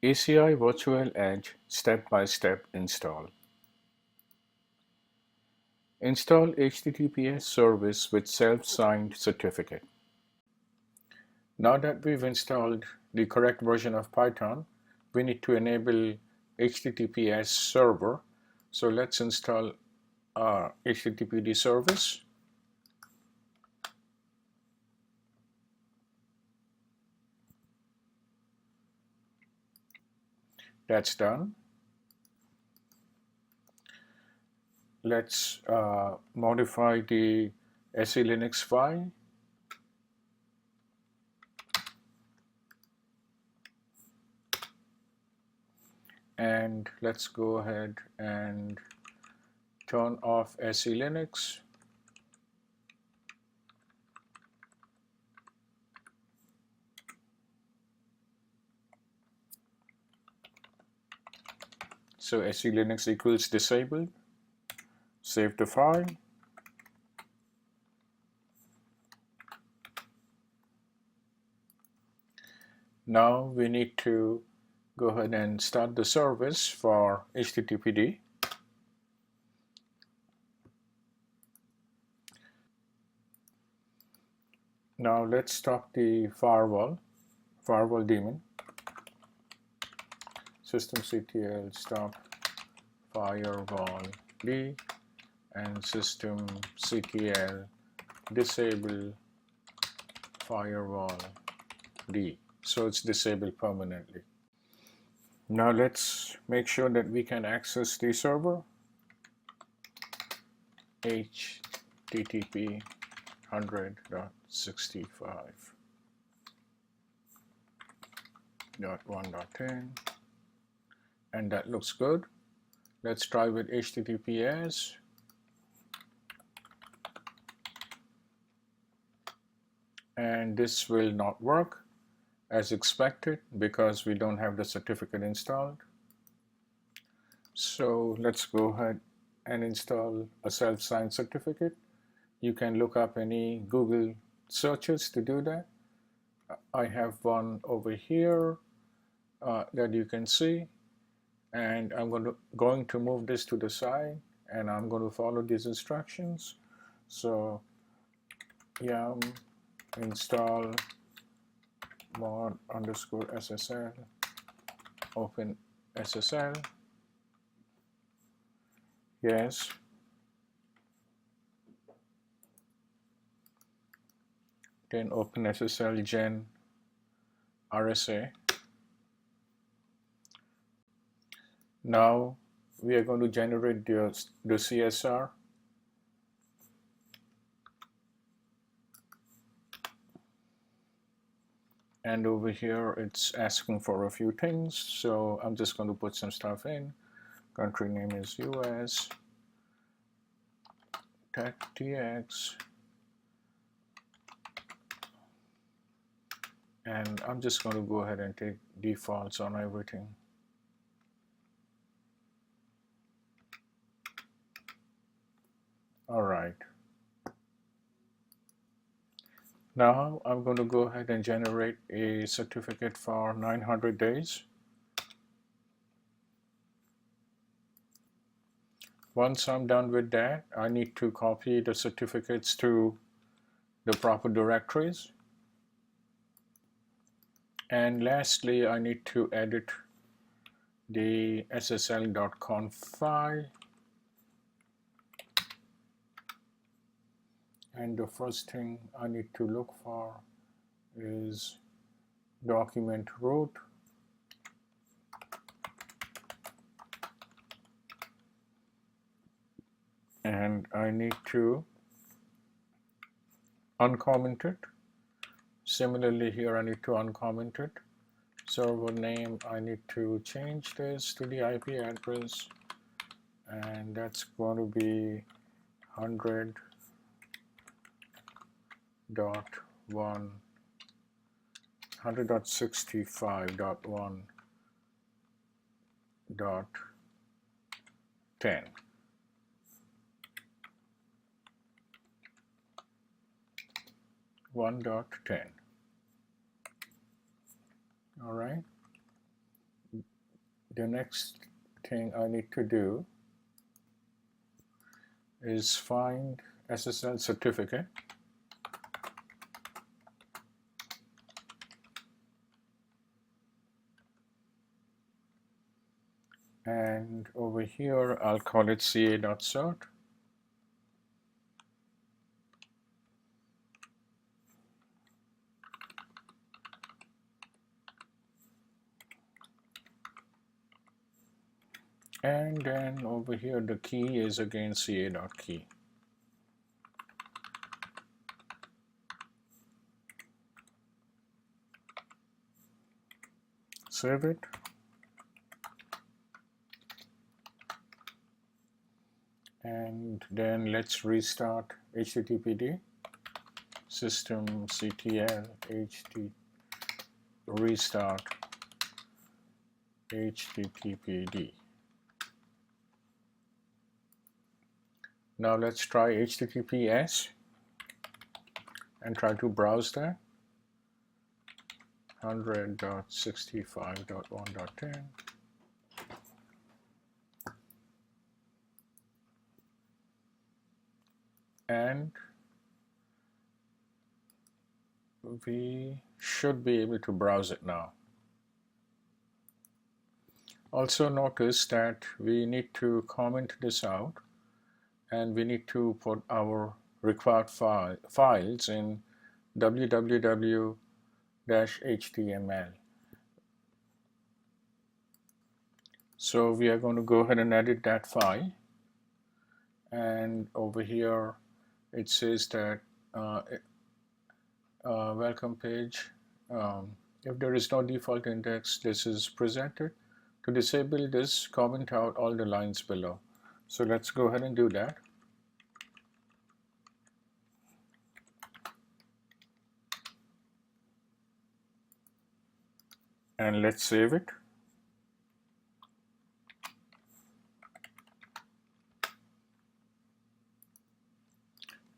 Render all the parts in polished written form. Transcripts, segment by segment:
ACI Virtual Edge Step-by-Step Install. Install HTTPS service with self-signed certificate. Now that we've installed the correct version of Python, we need to enable HTTPS server. So let's install our HTTPD service. That's done. Let's modify the SE Linux file. And let's go ahead and turn off SE Linux. So SE Linux equals disabled. Save the file. Now we need to go ahead and start the service for HTTPD. Now let's stop the firewall daemon. Systemctl stop firewall d and systemctl disable firewall d. So it's disabled permanently. Now let's make sure that we can access the server. HTTP 100.65.1.10, and that looks good. Let's try with HTTPS. And this will not work as expected because we don't have the certificate installed. So let's go ahead and install a self-signed certificate. You can look up any Google searches to do that. I have one over here that you can see, and I'm going to move this to the side, and I'm going to follow these instructions. So yum install mod underscore SSL, open SSL, yes, then open SSL gen RSA. Now we are going to generate the CSR. And over here it's asking for a few things, so I'm just going to put some stuff in. Country name is US, TX, and I'm just going to go ahead and take defaults on everything. All right. Now I'm going to go ahead and generate a certificate for 900 days. Once I'm done with that, I need to copy the certificates to the proper directories. And lastly, I need to edit the ssl.conf file. And the first thing I need to look for is document root. And I need to uncomment it. Similarly here I need to uncomment it. Server name, I need to change this to the IP address, and that's going to be 100.65.1.10. All right. the next thing I need to do is find SSL certificate, and over here I'll call it ca.cert. And then over here the key is again ca.key. Save it. And then let's restart HTTPD. systemctl restart HTTPD. Now let's try HTTPS and try to browse that. 100.65.1.10. And we should be able to browse it now. Also notice that we need to comment this out, and we need to put our required files in www-html. So we are going to go ahead and edit that file, and over here it says that welcome page, if there is no default index, this is presented. To disable this, comment out all the lines below. So let's go ahead and do that. And let's save it.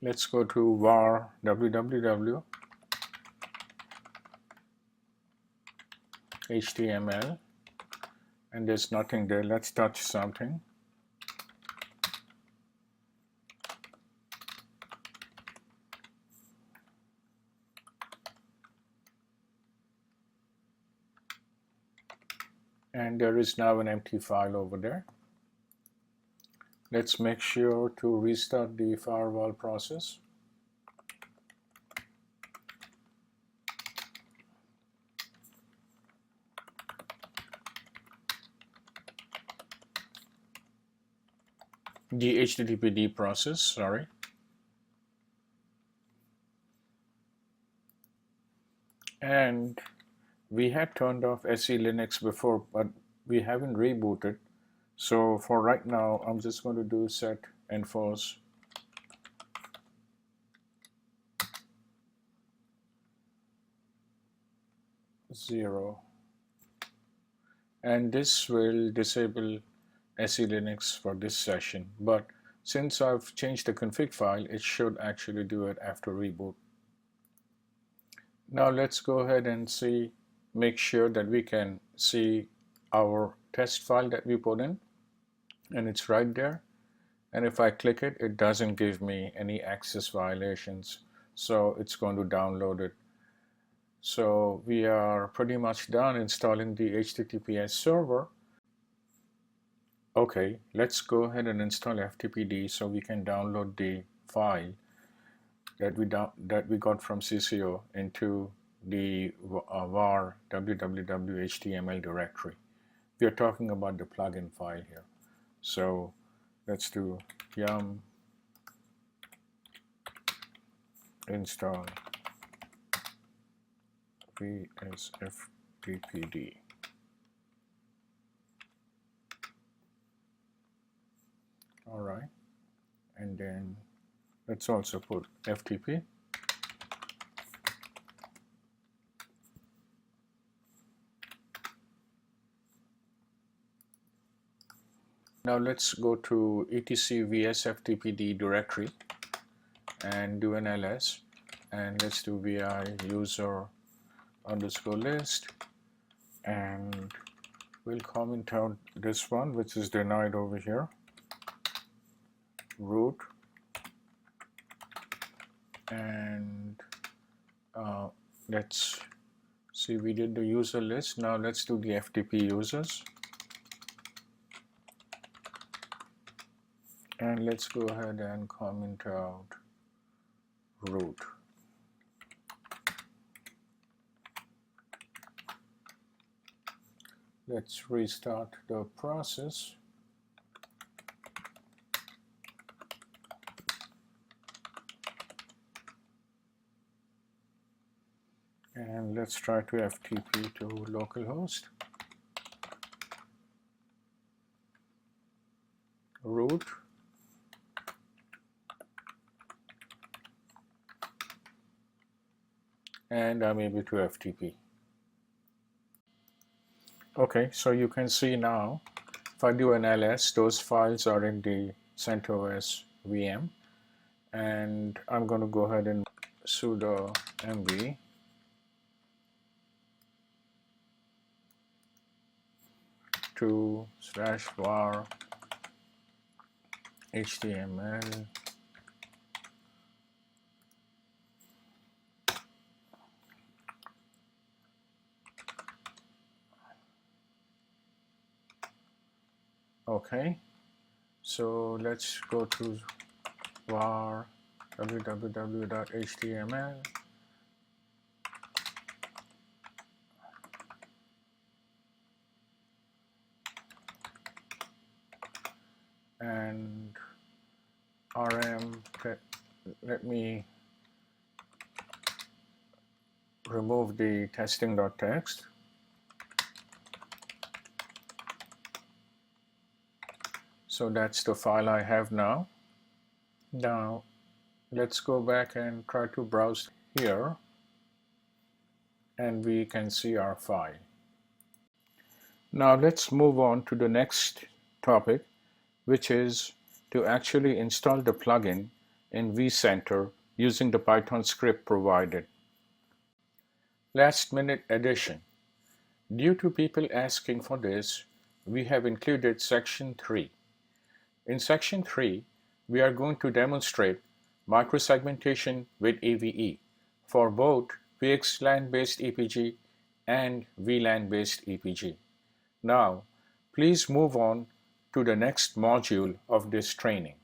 Let's go to var www HTML, and there's nothing there. Let's touch something. And there is now an empty file over there. Let's make sure to restart the firewall process. The HTTPD process, sorry. And we had turned off SE Linux before, but we haven't rebooted. So for right now, I'm just going to do set enforce zero, and this will disable SE Linux for this session. But since I've changed the config file, it should actually do it after reboot. Now let's go ahead and make sure that we can see our test file that we put in, and it's right there. And if I click it, it doesn't give me any access violations, so it's going to download it. So we are pretty much done installing the HTTPS server. Okay, let's go ahead and install FTPD so we can download the file that we got from Cisco into the var www.html directory. We are talking about the plugin file here. So let's do yum install vsftpd. All right, and then let's also put FTP. Now let's go to etc vsftpd directory and do an ls, and let's do vi user _list and we'll comment out this one, which is denied over here. Root, and let's see, we did the user list. Now let's do the FTP users, and let's go ahead and comment out root. Let's restart the process. And let's try to FTP to localhost. Root. And I'm able to FTP. Okay, so you can see now, if I do an ls, those files are in the CentOS VM. And I'm going to go ahead and sudo mv to /var html Okay, so let's go to var www.html and rm. Let me remove the testing.txt. So that's the file I have now. Now let's go back and try to browse here, and we can see our file. Now let's move on to the next topic, which is to actually install the plugin in vCenter using the Python script provided. Last minute addition. Due to people asking for this, we have included section 3. In section 3, we are going to demonstrate microsegmentation with AVE for both VXLAN-based EPG and VLAN-based EPG. Now, please move on to the next module of this training.